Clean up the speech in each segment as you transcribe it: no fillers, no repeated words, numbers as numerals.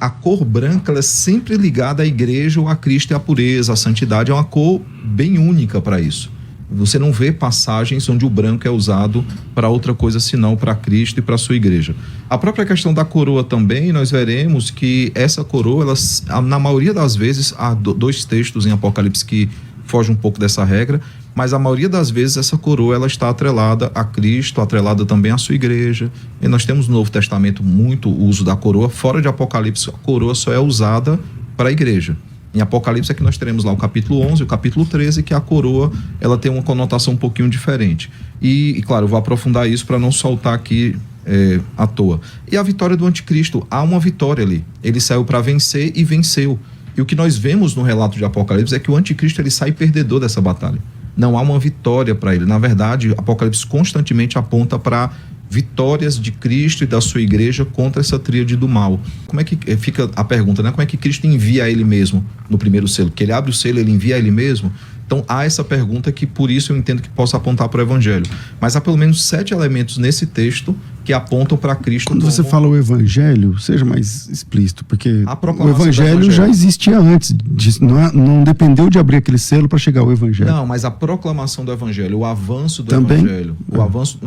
a cor branca ela é sempre ligada à igreja ou a Cristo e à pureza, à santidade. É uma cor bem única para isso. Você não vê passagens onde o branco é usado para outra coisa senão para Cristo e para a sua igreja. A própria questão da coroa também, nós veremos que essa coroa, na maioria das vezes, há dois textos em Apocalipse que fogem um pouco dessa regra, mas a maioria das vezes essa coroa ela está atrelada a Cristo, atrelada também à sua igreja. E nós temos no Novo Testamento muito uso da coroa. Fora de Apocalipse, a coroa só é usada para a igreja. Em Apocalipse é que nós teremos lá o capítulo 11 e o capítulo 13, que a coroa ela tem uma conotação um pouquinho diferente. E claro, eu vou aprofundar isso para não soltar aqui à toa. E a vitória do anticristo, há uma vitória ali. Ele saiu para vencer e venceu. E o que nós vemos no relato de Apocalipse é que o anticristo ele sai perdedor dessa batalha. Não há uma vitória para ele. Na verdade, Apocalipse constantemente aponta para vitórias de Cristo e da sua igreja contra essa tríade do mal. Como é que fica a pergunta, né? Como é que Cristo envia a ele mesmo no primeiro selo? Que ele abre o selo, ele envia a ele mesmo? Então há essa pergunta que por isso eu entendo que possa apontar para o Evangelho. Mas há pelo menos 7 elementos nesse texto que apontam para Cristo. Quando você fala o Evangelho, seja mais explícito, porque o Evangelho já existia antes, não dependeu de abrir aquele selo para chegar ao Evangelho. Não, mas a proclamação do Evangelho, o avanço do também? Evangelho,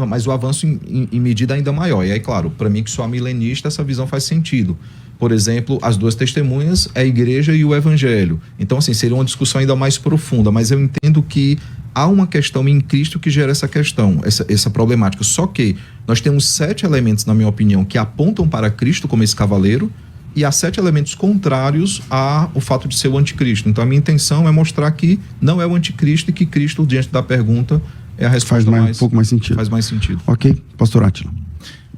mas o avanço em medida ainda maior. E aí, claro, para mim que sou milenista, essa visão faz sentido. Por exemplo, as duas testemunhas, a igreja e o Evangelho. Então, assim, seria uma discussão ainda mais profunda, mas eu entendo que há uma questão em Cristo que gera essa questão, essa problemática. Só que nós temos 7 elementos, na minha opinião, que apontam para Cristo como esse cavaleiro, e há 7 elementos contrários ao fato de ser o anticristo. Então a minha intenção é mostrar que não é o anticristo e que Cristo, diante da pergunta, é a resposta um pouco mais sentido. Faz mais sentido. Ok, pastor Átila.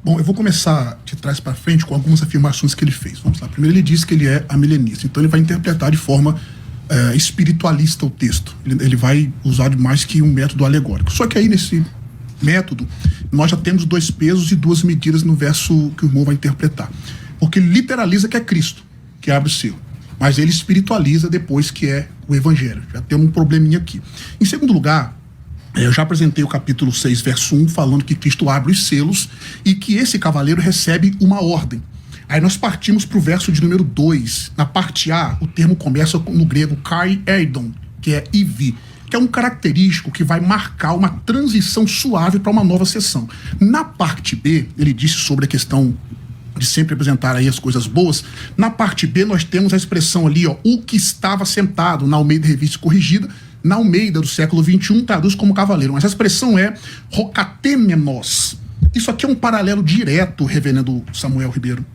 Bom, eu vou começar de trás para frente com algumas afirmações que ele fez. Vamos lá. Primeiro ele disse que ele é amilenista, então ele vai interpretar de forma espiritualista o texto. Ele vai usar mais que um método alegórico. Só que aí nesse método nós já temos 2 pesos e 2 medidas no verso que o irmão vai interpretar. Porque ele literaliza que é Cristo que abre o selo, mas ele espiritualiza depois que é o Evangelho. Já tem um probleminha aqui. Em segundo lugar, eu já apresentei o capítulo 6, verso 1, falando que Cristo abre os selos e que esse cavaleiro recebe uma ordem. Aí nós partimos para o verso de número 2. Na parte A, o termo começa no grego kai eidon, que é ivi, que é um característico que vai marcar uma transição suave para uma nova sessão. Na parte B, ele disse sobre a questão de sempre apresentar aí as coisas boas. Na parte B, nós temos a expressão ali, ó, o que estava sentado, na Almeida Revista Corrigida. Na Almeida do século XXI traduz como cavaleiro, mas a expressão é rocatemenos. Isso aqui é um paralelo direto, reverendo Samuel Ribeiro,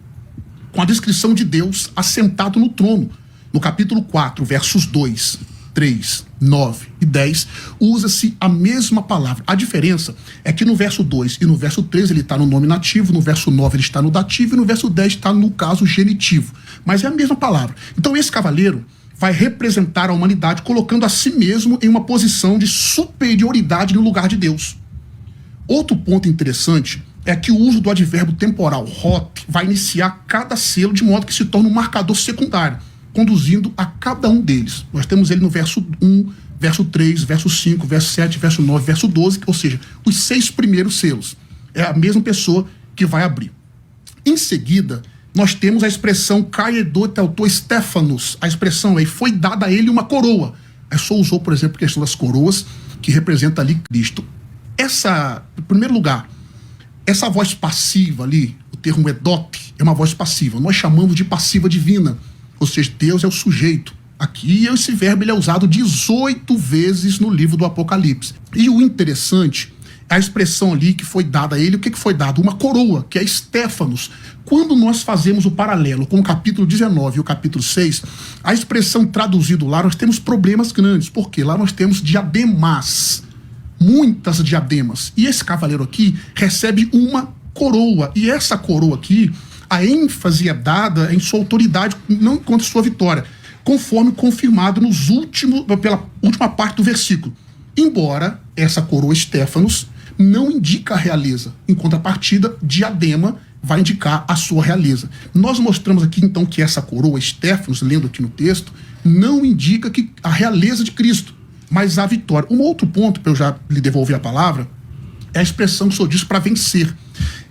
com a descrição de Deus assentado no trono. No capítulo 4, versos 2, 3, 9 e 10, usa-se a mesma palavra. A diferença é que no verso 2 e no verso 3 ele está no nominativo, no verso 9 ele está no dativo e no verso 10 está no caso genitivo. Mas é a mesma palavra. Então esse cavaleiro vai representar a humanidade colocando a si mesmo em uma posição de superioridade no lugar de Deus. Outro ponto interessante é que o uso do advérbio temporal hot vai iniciar cada selo de modo que se torna um marcador secundário, conduzindo a cada um deles. Nós temos ele no verso 1, verso 3, verso 5, verso 7, verso 9, verso 12, ou seja, os 6 primeiros selos. É a mesma pessoa que vai abrir. Em seguida, nós temos a expressão caedo telto Stephanos. A expressão aí foi dada a ele uma coroa. Aí só usou, por exemplo, a questão das coroas, que representa ali Cristo. Em primeiro lugar, essa voz passiva ali, o termo edot, é uma voz passiva. Nós chamamos de passiva divina, ou seja, Deus é o sujeito. Aqui esse verbo ele é usado 18 vezes no livro do Apocalipse. E o interessante é a expressão ali que foi dada a ele. O que foi dado? Uma coroa, que é Stephanos. Quando nós fazemos o paralelo com o capítulo 19 e o capítulo 6, a expressão traduzido lá, nós temos problemas grandes, porque lá nós temos diademas, muitas diademas. E esse cavaleiro aqui recebe uma coroa. E essa coroa aqui, a ênfase é dada em sua autoridade, não contra sua vitória, conforme confirmado pela última parte do versículo. Embora essa coroa Stephanos não indica a realeza, em contrapartida, diadema vai indicar a sua realeza. Nós mostramos aqui então que essa coroa Stephanos, lendo aqui no texto, não indica que a realeza de Cristo, mas a vitória. Um outro ponto, para eu já lhe devolver a palavra, é a expressão que o senhor disse para vencer.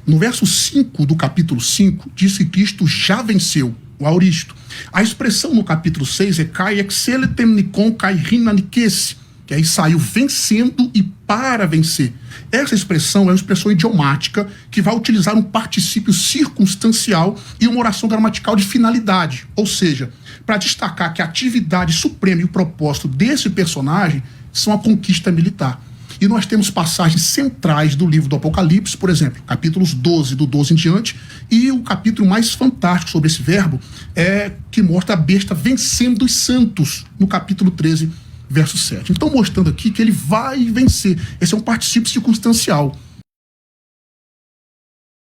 No verso 5 do capítulo 5, diz que Cristo já venceu. o aoristo. A expressão no capítulo 6 é kai exceletem nikon kai rinanikese, que aí saiu vencendo e para vencer. Essa expressão é uma expressão idiomática que vai utilizar um particípio circunstancial e uma oração gramatical de finalidade, ou seja, para destacar que a atividade suprema e o propósito desse personagem são a conquista militar. E nós temos passagens centrais do livro do Apocalipse, por exemplo, capítulos 12, do 12 em diante, e o capítulo mais fantástico sobre esse verbo é que mostra a besta vencendo os santos, no capítulo 13, verso 7. Então, mostrando aqui que ele vai vencer. Esse é um particípio circunstancial.